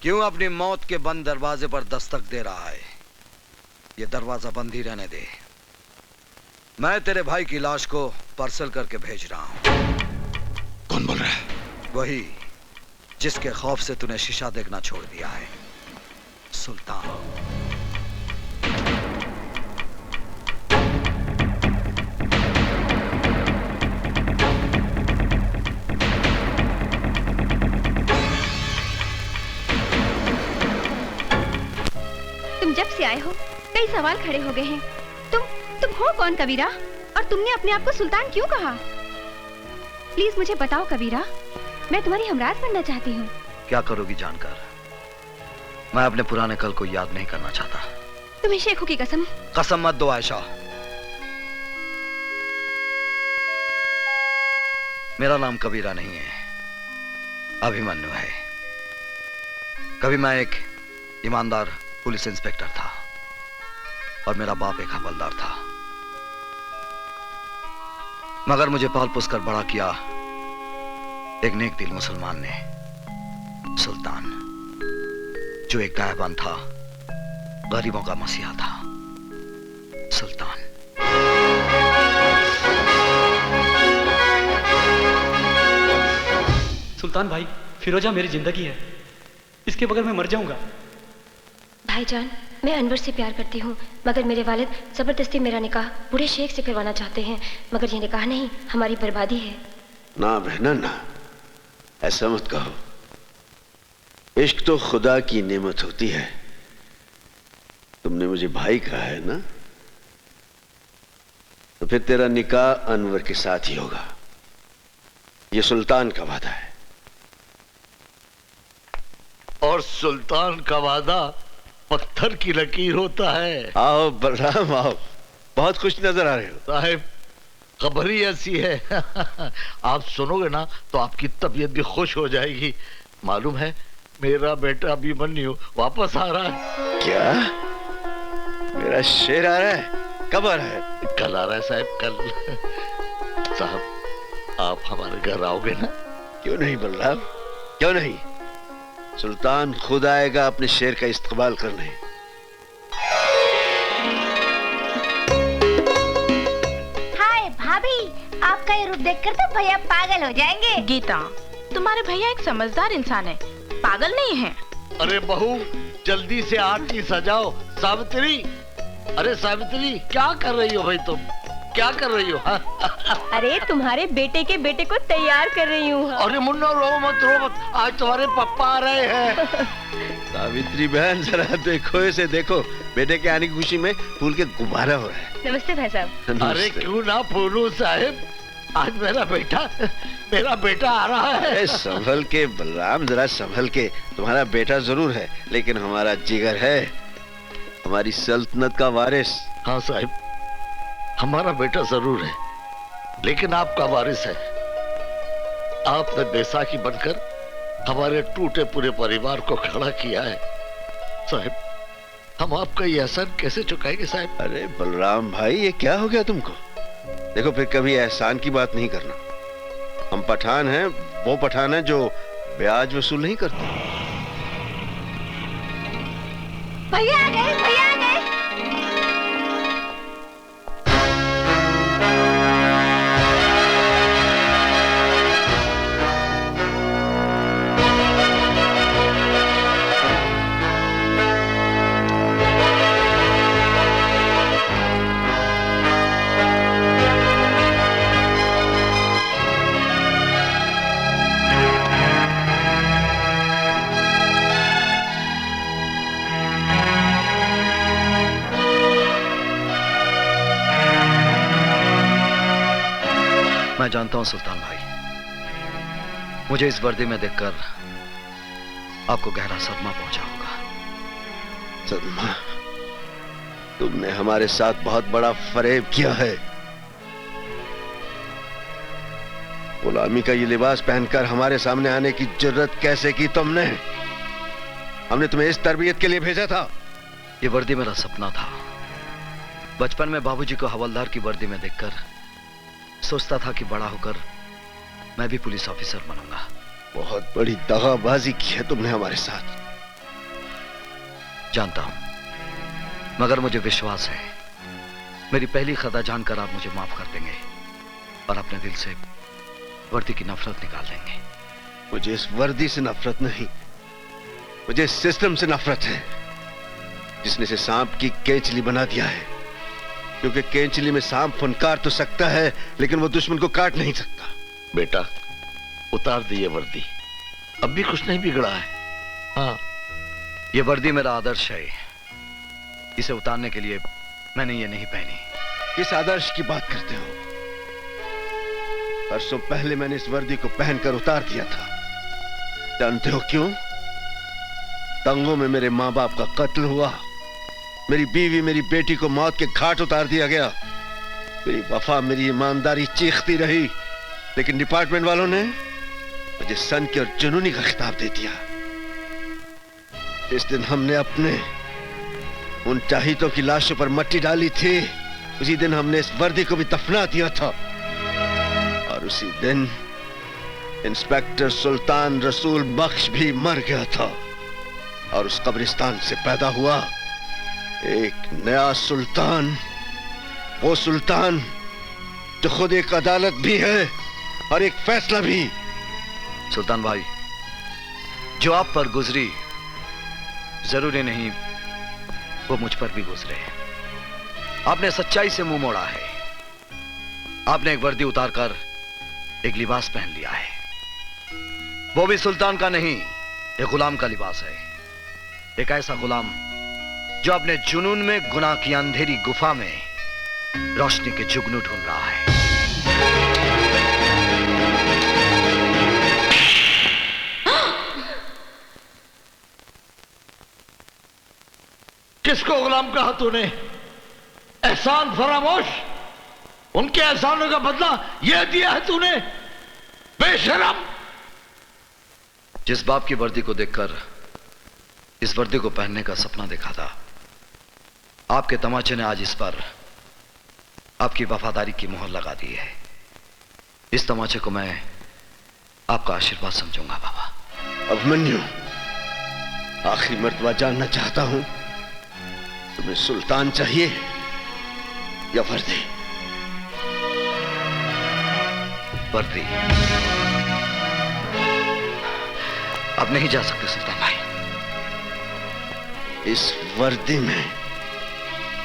क्यों अपनी मौत के बंद दरवाजे पर दस्तक दे रहा है? ये दरवाजा बंद ही रहने दे। मैं तेरे भाई की लाश को पार्सल करके भेज रहा हूं। कौन बोल रहा है? वही जिसके खौफ से तूने शीशा देखना छोड़ दिया है, सुल्तान। तुम जब से आए हो कई सवाल खड़े हो गए हैं। तुम हो कौन कबीरा? और तुमने अपने आप को सुल्तान क्यों कहा? प्लीज मुझे बताओ कबीरा, मैं तुम्हारी हमराज बनना चाहती हूँ। क्या करोगी जानकर? मैं अपने पुराने कल को याद नहीं करना चाहता। तुम्हें शेखों की कसम। कसम मत दो आयशा। मेरा नाम कबीरा नहीं है, अभिमन्यु है। कभी मैं एक ईमानदार पुलिस इंस्पेक्टर था और मेरा बाप एक हवलदार था, मगर मुझे पाल पोस कर बड़ा किया एक नेक दिल मुसलमान ने, सुल्तान, जो एक गायबान था, गरीबों का मसीहा था। सुल्तान। सुल्तान भाई, फिरोजा मेरी जिंदगी है, इसके बगैर मैं मर जाऊंगा। भाईजान, मैं अनवर से प्यार करती हूँ, मगर मेरे वालिद जबरदस्ती मेरा निकाह बूढ़े शेख से करवाना चाहते हैं, मगर ये निकाह नहीं, हमारी बर्बादी है। ना बहना ना, ऐसा मत कहो। इश्क तो खुदा की नेमत होती है। तुमने मुझे भाई कहा है ना, तो फिर तेरा निकाह अनवर के साथ ही होगा। ये सुल्तान का वादा है। और सुल्तान का वादा पत्थर की लकीर होता है। आओ बलराम आओ, बहुत खुश नजर आ रहे हो। साहिब, खबर ही ऐसी है आप सुनोगे ना तो आपकी तबीयत भी खुश हो जाएगी। मालूम है, मेरा बेटा अभिमन्यु वापस आ रहा है। क्या? मेरा शेर आ रहा है? कब आ रहा है? कल आ रहा है साहब, कल। साहब, आप हमारे घर आओगे ना? क्यों नहीं बलराम, क्यों नहीं। सुल्तान खुद आएगा अपने शेर का इस्तेमाल करने। हाय भाभी, आपका ये रूप देखकर तो भैया पागल हो जाएंगे। गीता, तुम्हारे भैया एक समझदार इंसान है, पागल नहीं है। अरे बहू, जल्दी से आरती सजाओ। सावित्री, अरे सावित्री, क्या कर रही हो भाई तुम? क्या कर रही हो? अरे तुम्हारे बेटे के बेटे को तैयार कर रही हूँ। अरे मुन्ना, रो मत रो मत, आज तुम्हारे पापा आ रहे हैं। सावित्री बहन, जरा देखो इसे, देखो बेटे के आने की खुशी में फूल के गुब्बारा हो रहा है। नमस्ते भाई साहब। अरे क्यों ना फूलू साहिब, आज मेरा बेटा आ रहा है। संभल के बलराम, जरा संभल के। तुम्हारा बेटा जरूर है, लेकिन हमारा जिगर है, हमारी सल्तनत का वारिस। हाँ साहिब, हमारा बेटा जरूर है, लेकिन आपका वारिस है। आपने बैसाखी बनकर हमारे टूटे पूरे परिवार को खड़ा किया है। साहिब, हम आपका ये एहसान कैसे चुकाएंगे साहिब? अरे बलराम भाई, ये क्या हो गया तुमको? देखो, फिर कभी एहसान की बात नहीं करना। हम पठान हैं, वो पठान है जो ब्याज वसूल नहीं करते। भैया आ गए, भैया आ गए। मैं जानता हूं सुल्तान भाई, मुझे इस वर्दी में देखकर आपको गहरा सदमा पहुंचा होगा। सदमा? तुमने हमारे साथ बहुत बड़ा फरेब किया है। गुलामी का ये लिबास पहनकर हमारे सामने आने की जुर्रत कैसे की तुमने? हमने तुम्हें इस तरबियत के लिए भेजा था। ये वर्दी मेरा सपना था। बचपन में बाबूजी को हवलदार की वर्दी में देखकर सोचता था कि बड़ा होकर मैं भी पुलिस ऑफिसर बनूंगा। बहुत बड़ी दगाबाजी की है तुमने हमारे साथ। जानता हूं, मगर मुझे विश्वास है मेरी पहली खता जानकर आप मुझे माफ कर देंगे और अपने दिल से वर्दी की नफरत निकाल देंगे। मुझे इस वर्दी से नफरत नहीं, मुझे इस सिस्टम से नफरत है जिसने इसे सांप की केंचली बना दिया है। क्योंकि केंचली में सांप फनकार तो सकता है लेकिन वो दुश्मन को काट नहीं सकता। बेटा, उतार दी ये वर्दी, अब भी कुछ नहीं बिगड़ा है। हाँ, ये वर्दी मेरा आदर्श है, इसे उतारने के लिए मैंने ये नहीं पहनी। किस आदर्श की बात करते हो? परसों पहले मैंने इस वर्दी को पहनकर उतार दिया था। जानते हो क्यों? दंगों में मेरे माँ बाप का कत्ल हुआ, मेरी बीवी मेरी बेटी को मौत के घाट उतार दिया गया, मेरी वफा मेरी ईमानदारी चीखती रही, लेकिन डिपार्टमेंट वालों ने मुझे सन की और जुनूनी का खिताब दे दिया। इस दिन हमने अपने उन चाहितों की लाशों पर मट्टी डाली थी, उसी दिन हमने इस वर्दी को भी दफना दिया था। और उसी दिन इंस्पेक्टर सुल्तान रसूल बख्श भी मर गया था और उस कब्रिस्तान से पैदा हुआ एक नया सुल्तान, वो सुल्तान जो खुद एक अदालत भी है और एक फैसला भी। सुल्तान भाई, जो आप पर गुजरी जरूरी नहीं वो मुझ पर भी गुजरे। आपने सच्चाई से मुंह मोड़ा है, आपने एक वर्दी उतारकर एक लिबास पहन लिया है, वो भी सुल्तान का नहीं, एक गुलाम का लिबास है। एक ऐसा गुलाम जो अपने जुनून में गुनाह की अंधेरी गुफा में रोशनी के जुगनू ढूंढ रहा है। किसको गुलाम कहा तूने? एहसान फरामोश, उनके एहसानों का बदला यह दिया है तूने, बेशरम। जिस बाप की वर्दी को देखकर इस वर्दी को पहनने का सपना देखा था, आपके तमाचे ने आज इस पर आपकी वफादारी की मोहर लगा दी है। इस तमाचे को मैं आपका आशीर्वाद समझूंगा बाबा। अभिमन्यु, आखिरी मर्तबा जानना चाहता हूं, तुम्हें सुल्तान चाहिए या वर्दी? वर्दी। अब नहीं जा सकते सुल्तान भाई। इस वर्दी में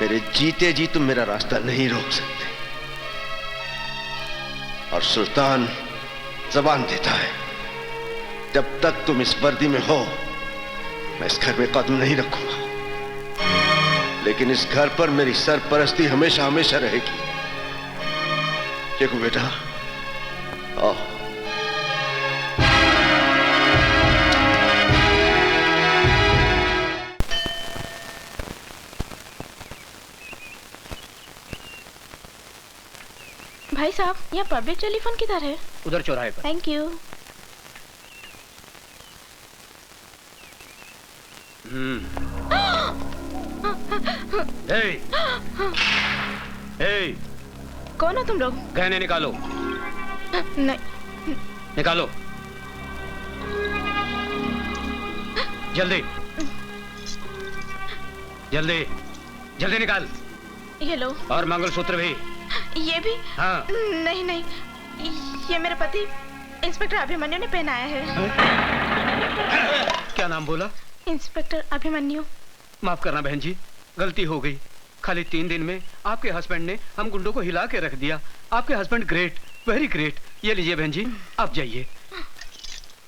मेरे जीते जी तुम मेरा रास्ता नहीं रोक सकते। और सुल्तान जबान देता है, जब तक तुम इस वर्दी में हो मैं इस घर में कदम नहीं रखूंगा, लेकिन इस घर पर मेरी सरपरस्ती हमेशा हमेशा रहेगी। देखो बेटा, आओ। भाई साहब, यहाँ पब्लिक टेलीफोन किधर है? उधर चौराहे पर। Thank you. कौन हो तुम लोग? गहने निकालो। नहीं। निकालो जल्दी जल्दी जल्दी निकाल। ये लो। और मंगलसूत्र भी। ये भी? हाँ। नहीं नहीं, ये मेरे पति इंस्पेक्टर अभिमन्यु ने पहनाया है। क्या नाम बोला? इंस्पेक्टर अभिमन्यु। माफ करना बहन जी, गलती हो गई। खाली 3 दिन में आपके हस्बैंड ने हम गुंडों को हिला के रख दिया। आपके हस्बैंड ग्रेट, वेरी ग्रेट। ये लीजिए बहन जी, आप जाइए।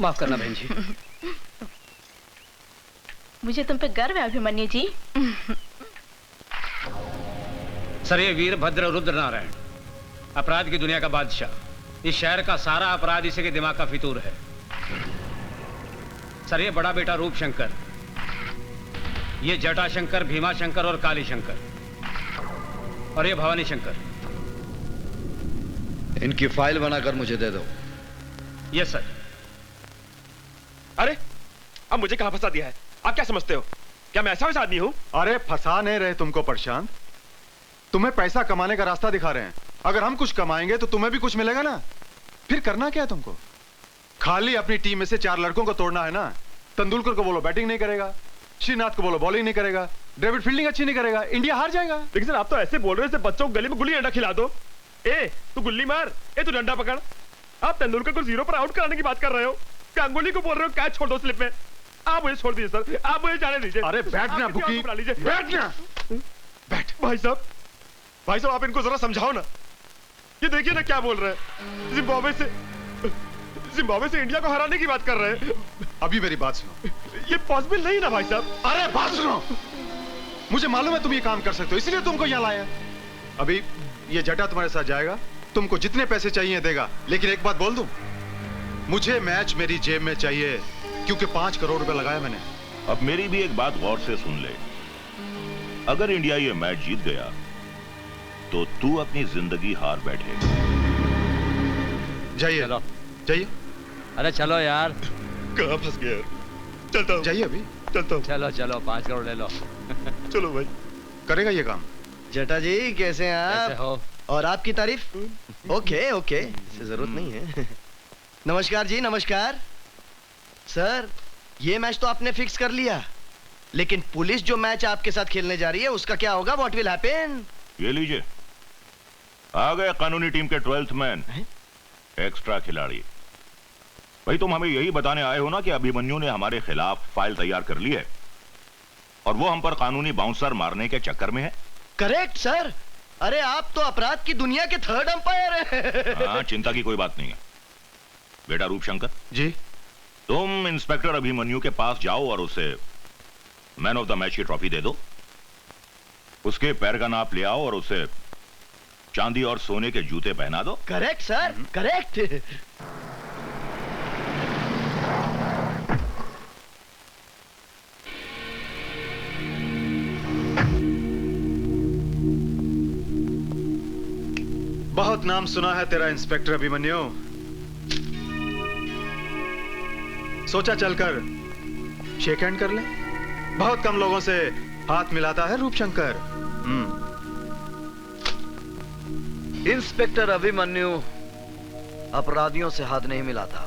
माफ करना बहन जी। मुझे तुम पे गर्व है अभिमन्यु जी। सर, ये वीरभद्र रुद्र नारायण, अपराध की दुनिया का बादशाह, इस शहर का सारा अपराध इसी के दिमाग का फितूर है। सर, ये बड़ा बेटा रूप शंकर, ये जटा शंकर, भीमा शंकर और काली शंकर, और ये भवानी शंकर। इनकी फाइल बनाकर मुझे दे दो। Yes sir. अरे, अब मुझे कहां फंसा दिया है? आप क्या समझते हो? क्या मैं ऐसा वैसा आदमी हूं? अरे फंसा नहीं रहे तुमको प्रशांत, तुम्हें पैसा कमाने का रास्ता दिखा रहे हैं। अगर हम कुछ कमाएंगे तो तुम्हें भी कुछ मिलेगा ना। फिर करना क्या है तुमको? खाली अपनी टीम में से 4 लड़कों को तोड़ना है ना। तेंदुलकर को बोलो बैटिंग नहीं करेगा, श्रीनाथ को बोलो बॉलिंग नहीं करेगा, डेविड फील्डिंग अच्छी नहीं करेगा, इंडिया हार जाएगा। लेकिन सर आप तो ऐसे बोल रहे हो जैसे बच्चों को गली में गुल्ली डंडा खिला दो। ए तू गुल्ली मार, ए तू डंडा पकड़। आप तेंदुलकर को 0 पर आउट कराने की बात कर रहे हो, गांगुली को बोल रहे हो कैच छोड़ दो स्लिप में। आप मुझे छोड़ दीजिए सर, आप मुझे जाने दीजिए। अरे बैठना बुकी, बैठना। बैठ। भाई साहब आप इनको जरा समझाओ ना। ये देखिए ना क्या बोल रहे हैं, जिम्बाब्वे से इंडिया को हराने की बात कर रहे हैं। अभी मेरी बात सुनो। ये पॉसिबल नहीं ना भाई साहब। अरे बात सुनो, मुझे मालूम है तुम ये काम कर सकते हो, इसलिए तुमको यहाँ लाया। अभी ये जटा तुम्हारे साथ जाएगा, तुमको जितने पैसे चाहिए देगा, लेकिन एक बात बोल दूं, मुझे मैच मेरी जेब में चाहिए, क्योंकि 5 करोड़ रुपए लगाया मैंने। अब मेरी भी एक बात गौर से सुन ले, अगर इंडिया ये मैच जीत गया तो तू अपनी जिंदगी हार बैठे। जाइए जाइए। अरे चलो यार। कहाँ फंस गया यार? चलता हूँ। जाइए अभी चलता हूँ। चलो 5 करोड़ ले लो। चलो भाई। करेगा ये काम। जटा जी कैसे हैं आप? कैसे हो? और आपकी तारीफ? ओके ओके, इससे जरूरत नहीं है। नमस्कार जी, नमस्कार। सर ये मैच तो आपने फिक्स कर लिया, लेकिन पुलिस जो मैच आपके साथ खेलने जा रही है उसका क्या होगा? What will happen? ये लीजिए, आ गए कानूनी टीम के 12th मैन, एक्स्ट्रा खिलाड़ी। भाई तुम हमें यही बताने आए हो ना कि अभिमन्यु ने हमारे खिलाफ फाइल तैयार कर ली है और वो हम पर कानूनी बाउंसर मारने के चक्कर में है। Correct sir. अरे आप तो अपराध की दुनिया के 3rd अंपायर हैं। हाँ, चिंता की कोई बात नहीं है। बेटा रूपशंकर जी, तुम इंस्पेक्टर अभिमन्यु के पास जाओ और उसे मैन ऑफ द मैच की ट्रॉफी दे दो। उसके पैर का नाप ले आओ और उसे चांदी और सोने के जूते पहना दो। Correct sir, correct. बहुत नाम सुना है तेरा इंस्पेक्टर अभिमन्यु। सोचा चलकर शेक हैंड कर ले। बहुत कम लोगों से हाथ मिलाता है रूपशंकर। इंस्पेक्टर अभिमन्यु अपराधियों से हाथ नहीं मिलाता।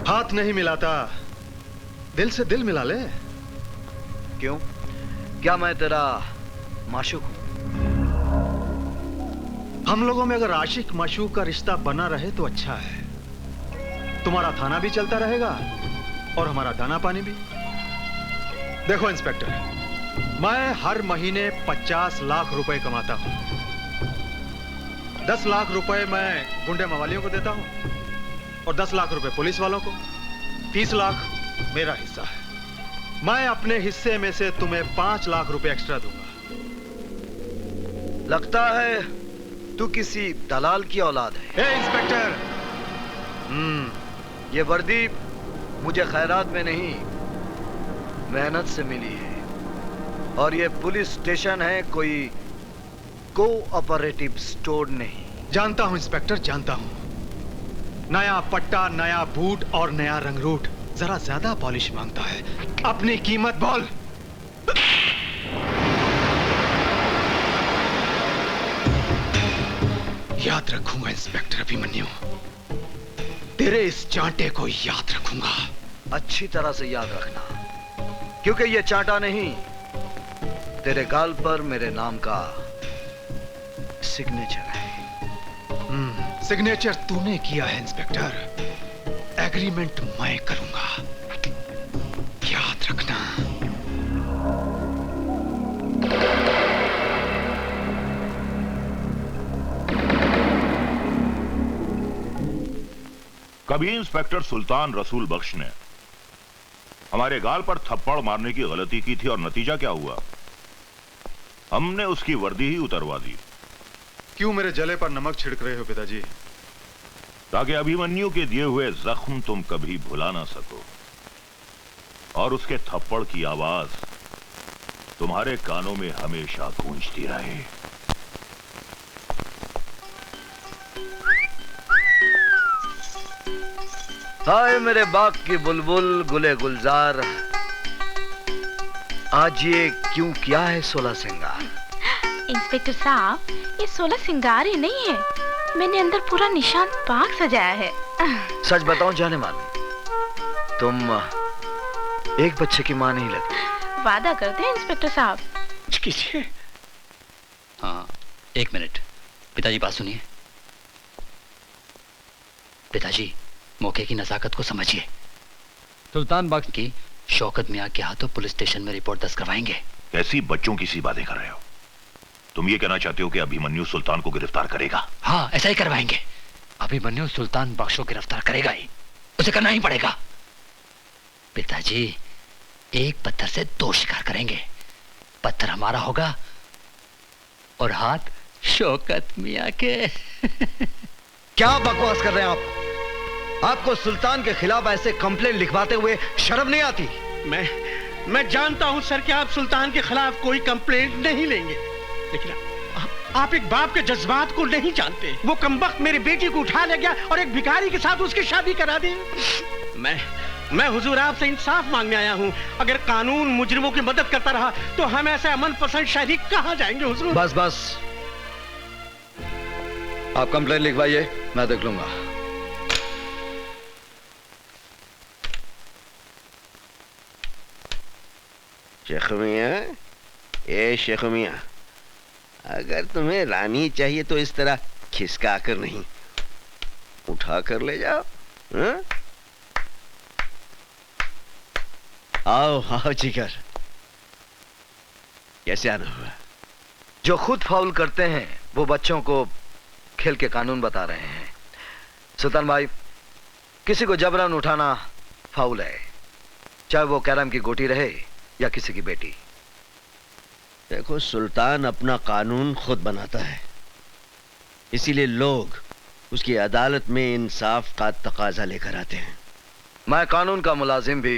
हाथ नहीं मिलाता, दिल से दिल मिला ले। क्यों? क्या मैं तेरा माशूक हूं? हम लोगों में अगर आशिक माशूक का रिश्ता बना रहे तो अच्छा है। तुम्हारा थाना भी चलता रहेगा और हमारा दाना पानी भी। देखो इंस्पेक्टर, मैं हर महीने 50 लाख रुपए कमाता हूं। 10 लाख रुपए मैं गुंडे मवालियों को देता हूं और 10 लाख रुपए पुलिस वालों को। 30 लाख मेरा हिस्सा है। मैं अपने हिस्से में से तुम्हें 5 लाख रुपए एक्स्ट्रा दूंगा। लगता है तू किसी दलाल की औलाद है। ए इंस्पेक्टर, ये वर्दी मुझे खैरात में नहीं, मेहनत से मिली है। और ये पुलिस स्टेशन है, कोई कोऑपरेटिव स्टोर नहीं। जानता हूं इंस्पेक्टर, जानता हूं। नया पट्टा, नया बूट और नया रंगरूट जरा ज्यादा पॉलिश मांगता है। अपनी कीमत बोल। याद रखूंगा इंस्पेक्टर अभिमन्यु, तेरे इस चांटे को याद रखूंगा। अच्छी तरह से याद रखना, क्योंकि ये चांटा नहीं, तेरे गाल पर मेरे नाम का सिग्नेचर है। सिग्नेचर तूने किया है इंस्पेक्टर, एग्रीमेंट मैं करूंगा, याद रखना। कभी इंस्पेक्टर सुल्तान रसूल बख्श ने हमारे गाल पर थप्पड़ मारने की गलती की थी और नतीजा क्या हुआ? हमने उसकी वर्दी ही उतरवा दी। क्यों मेरे जले पर नमक छिड़क रहे हो पिताजी? ताकि अभिमन्यु के दिए हुए जख्म तुम कभी भुला ना सको और उसके थप्पड़ की आवाज तुम्हारे कानों में हमेशा गूंजती रहे। हाय मेरे बाग की बुलबुल, गुले गुलजार, आज ये क्यों किया है 16 सिंगार? इंस्पेक्टर साहब, ये 16 सिंगार ही नहीं है, मैंने अंदर पूरा निशान पाक सजाया है। सच बताऊं जाने माने, तुम एक बच्चे की माँ नहीं लगती। वादा करते हैं इंस्पेक्टर साहब। कीजिए। हाँ, एक मिनट। पिताजी बात सुनिए। पिताजी, मौके की नजाकत को समझिए। सुल्तान बख्श की शौकत मियाँ के हाथों पुलिस स्टेशन में रिपोर्ट दर्ज करवाएंगे। कैसी बच्चों की सी बातें कर रहे हो? तुम ये कहना चाहते हो कि अभिमन्यु सुल्तान को गिरफ्तार करेगा? हाँ, ऐसा ही करवाएंगे। अभिमन्यु सुल्तान बख्श को गिरफ्तार करेगा ही, उसे करना ही पड़ेगा। पिताजी, एक पत्थर से दो शिकार करेंगे। पत्थर हमारा होगा और हाथ शौकत मियाँ के। क्या बकवास कर रहे हैं आप? आपको सुल्तान के खिलाफ ऐसे कंप्लेंट लिखवाते हुए शर्म नहीं आती? मैं जानता हूं सर कि आप सुल्तान के खिलाफ कोई कंप्लेंट नहीं लेंगे, लेकिन आप एक बाप के जज्बात को नहीं जानते। वो कमबख्त मेरी बेटी को उठा ले गया और एक भिखारी के साथ उसकी शादी करा दी। मैं हुजूर आपसे इंसाफ मांगने आया हूं। अगर कानून मुजरिमों की मदद करता रहा तो हम ऐसे अमन पसंद शहरी कहां जाएंगे हुजूर? बस आप कंप्लेंट लिखवाइए, मैं देख लूंगा। शेख मियां, ए शेख मियां, अगर तुम्हें रानी चाहिए तो इस तरह खिसका कर नहीं, उठा कर ले जाओ। हा? आओ आओ जिगर, कैसे आना हुआ? जो खुद फाउल करते हैं वो बच्चों को खेल के कानून बता रहे हैं। सुल्तान भाई, किसी को जबरन उठाना फाउल है, चाहे वो कैरम की गोटी रहे या किसी की बेटी। देखो, सुल्तान अपना कानून खुद बनाता है, इसीलिए लोग उसकी अदालत में इंसाफ का तकाजा लेकर आते हैं। मैं कानून का मुलाजिम भी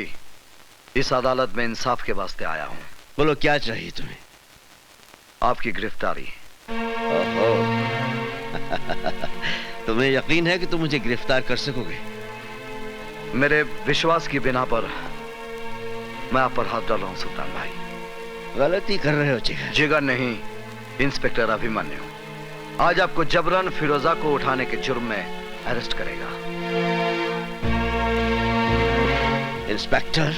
इस अदालत में इंसाफ के वास्ते आया हूं। बोलो, क्या चाहिए तुम्हें? आपकी गिरफ्तारी। ओहो। तुम्हें यकीन है कि तुम मुझे गिरफ्तार कर सकोगे? मेरे विश्वास की बिना पर मैं आप पर हाथ डाल रहा हूं सुल्तान भाई। गलती कर रहे हो जिगर। जिगर नहीं, इंस्पेक्टर अभिमन्यु आज आपको जबरन फिरोजा को उठाने के जुर्म में अरेस्ट करेगा। इंस्पेक्टर,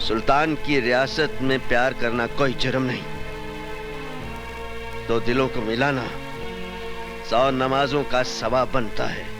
सुल्तान की रियासत में प्यार करना कोई जुर्म नहीं। दो दिलों को मिलाना 100 नमाजों का सवाब बनता है।